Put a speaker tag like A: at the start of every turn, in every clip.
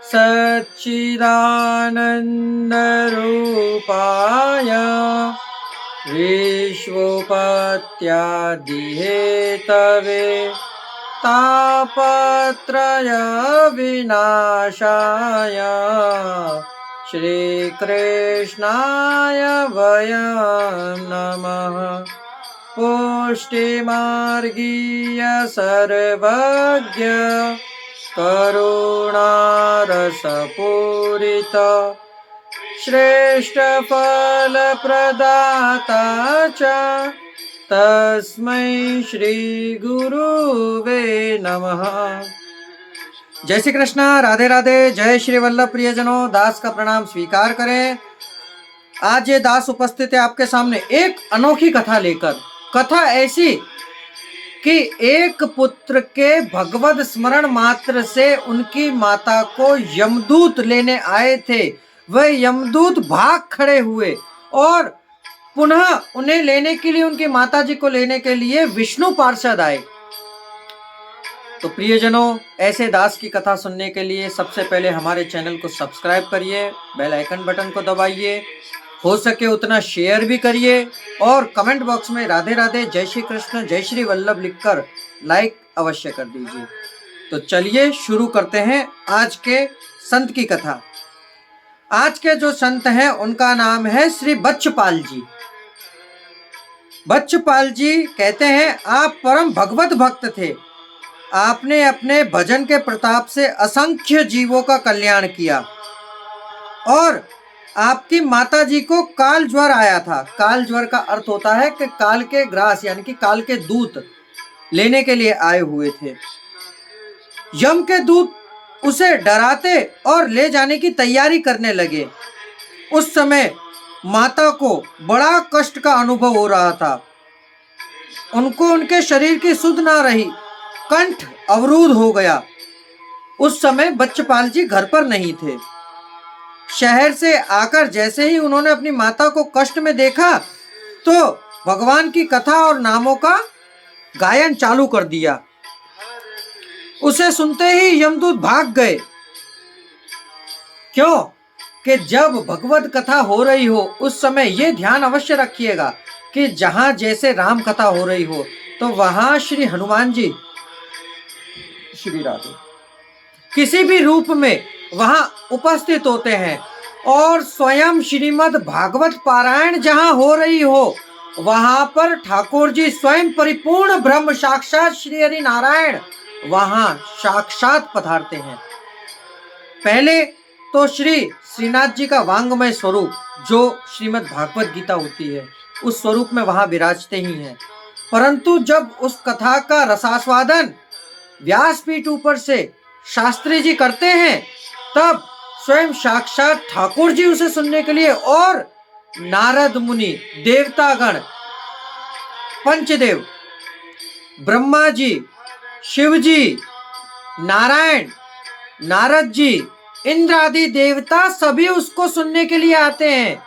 A: सच्चिदानन्दरूपाय विश्वोपत्यादिहेतवे तापत्रय विनाशाय श्रीकृष्णाय वयं नमः। पुष्टिमार्गीय सर्वज्ञ करुणारसपूरित श्रेष्ठ फल प्रदाता च तस्मै श्री गुरुवे नमः। जय श्री कृष्ण, राधे राधे। जय श्री वल्लभ प्रियजनों, दास का प्रणाम स्वीकार करें। आज ये दास उपस्थित है आपके सामने एक अनोखी कथा लेकर। कथा ऐसी कि एक पुत्र के भगवत स्मरण मात्र से उनकी माता को यमदूत लेने आए थे। वह यमदूत भाग खड़े हुए और पुनः उन्हें लेने के लिए, उनकी माताजी को लेने के लिए विष्णु पार्षद आए। तो प्रियजनों, ऐसे दास की कथा सुनने के लिए सबसे पहले हमारे चैनल को सब्सक्राइब करिए, बेल आइकन बटन को दबाइए, हो सके उतना शेयर भी करिए और कमेंट बॉक्स में राधे राधे, जय श्री कृष्ण, जय श्री वल्लभ लिखकर लाइक अवश्य कर दीजिए। तो चलिए शुरू करते हैं आज के संत की कथा। आज के जो संत हैं उनका नाम है श्री बच्छपाल जी। बच्छपाल जी कहते हैं, आप परम भगवत भक्त थे। आपने अपने भजन के प्रताप से असंख्य जीवों का कल्याण किया और आपकी माताजी को काल ज्वर आया था। काल ज्वर का अर्थ होता है कि काल के ग्रास यानी कि काल के दूत लेने के लिए आए हुए थे। यम के दूत उसे डराते और ले जाने की तैयारी करने लगे। उस समय माता को बड़ा कष्ट का अनुभव हो रहा था। उनको उनके शरीर की सुध ना रही, कंठ अवरुद्ध हो गया। उस समय बच्छपाल जी घर पर नहीं थे। शहर से आकर जैसे ही उन्होंने अपनी माता को कष्ट में देखा तो भगवान की कथा और नामों का गायन चालू कर दिया। उसे सुनते ही यमदूत भाग गए। क्यों कि जब भगवत कथा हो रही हो उस समय ये ध्यान अवश्य रखिएगा कि जहां जैसे राम कथा हो रही हो तो वहां श्री हनुमान जी, श्री राधे, किसी भी रूप में वहां उपस्थित होते हैं। और स्वयं श्रीमद् भागवत पारायण जहां हो रही हो वहां पर ठाकुर जी स्वयं परिपूर्ण ब्रह्म साक्षात श्री हरि नारायण वहां साक्षात पधारते हैं। पहले तो श्री श्रीनाथ जी का वांगमय स्वरूप जो श्रीमद् भागवत गीता होती है उस स्वरूप में वहां विराजते ही हैं। परंतु जब उस कथा का रसास्वादन व्यासपीठ ऊपर से शास्त्री जी करते हैं तब स्वयं साक्षात ठाकुर जी उसे सुनने के लिए और नारद मुनि, देवतागण, पंचदेव, ब्रह्मा जी, शिव जी, नारायण, नारद जी, इंद्र आदि देवता सभी उसको सुनने के लिए आते हैं।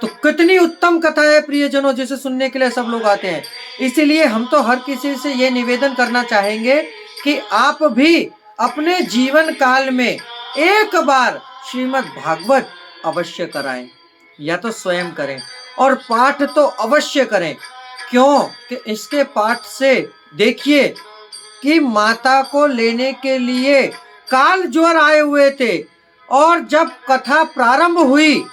A: तो कितनी उत्तम कथा है प्रियजनों, जिसे सुनने के लिए सब लोग आते हैं। इसीलिए हम तो हर किसी से ये निवेदन करना चाहेंगे कि आप भी अपने जीवन काल में एक बार श्रीमद् भागवत अवश्य कराएं या तो स्वयं करें और पाठ तो अवश्य करें। क्यों कि इसके पाठ से देखिए कि माता को लेने के लिए काल ज्वर आए हुए थे और जब कथा प्रारंभ हुई,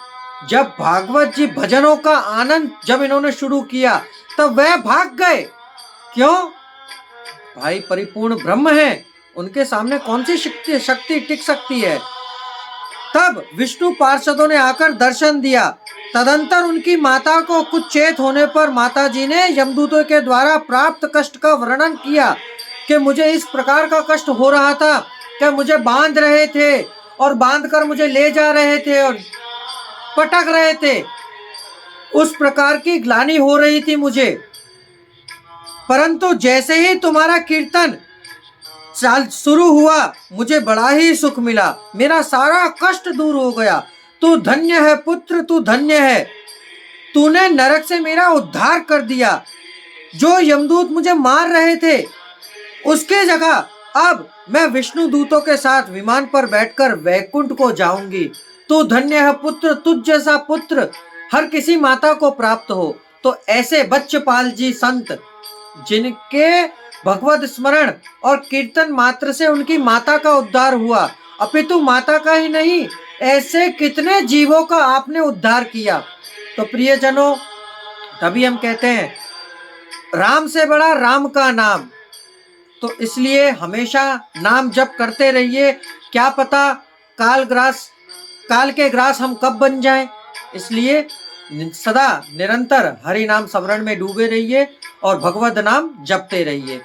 A: जब भागवत जी भजनों का आनंद जब इन्होंने शुरू किया तब वह भाग गए। क्यों भाई, परिपूर्ण ब्रह्म है, उनके सामने कौन सी शक्ति टिक सकती है। तब विष्णु पार्षदों ने आकर दर्शन दिया। तदंतर उनकी माता को कुछ चेत होने पर माता जी ने यमदूतों के द्वारा प्राप्त कष्ट का वर्णन किया कि मुझे इस प्रकार का कष्ट हो रहा था कि मुझे बांध रहे थे और बांधकर मुझे ले जा रहे थे और पटक रहे थे, उस प्रकार की ग्लानि हो रही थी मुझे। परंतु जैसे ही तुम्हारा कीर्तन शुरू हुआ मुझे बड़ा ही सुख मिला, मेरा सारा कष्ट दूर हो गया। तू धन्य है पुत्र, तू धन्य है, तूने नरक से मेरा उद्धार कर दिया। जो यमदूत मुझे मार रहे थे उसके जगह अब मैं विष्णु दूतों के साथ विमान पर बैठकर वैकुंठ को जाऊंगी। तू धन्य है पुत्र, तुझ जैसा पुत्र हर किसी माता को प्राप्त हो। तो ऐसे बच्चपाल जी संत जिनके भगवत स्मरण और कीर्तन मात्र से उनकी माता का उद्धार हुआ, अपितु माता का ही नहीं, ऐसे कितने जीवों का आपने उद्धार किया। तो प्रियजनों, तभी हम कहते हैं राम से बड़ा राम का नाम। तो इसलिए हमेशा नाम जप करते रहिए। क्या पता काल के ग्रास हम कब बन जाएं। इसलिए सदा निरंतर हरि नाम स्मरण में डूबे रहिए और भगवत नाम जपते रहिए।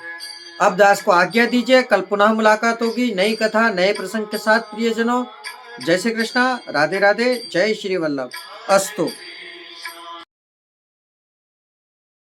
A: अब दास को आज्ञा दीजिए, कल पुनः मुलाकात होगी नई कथा नए प्रसंग के साथ। प्रियजनों, जय श्री कृष्णा, राधे राधे, जय श्री वल्लभ, अस्तु।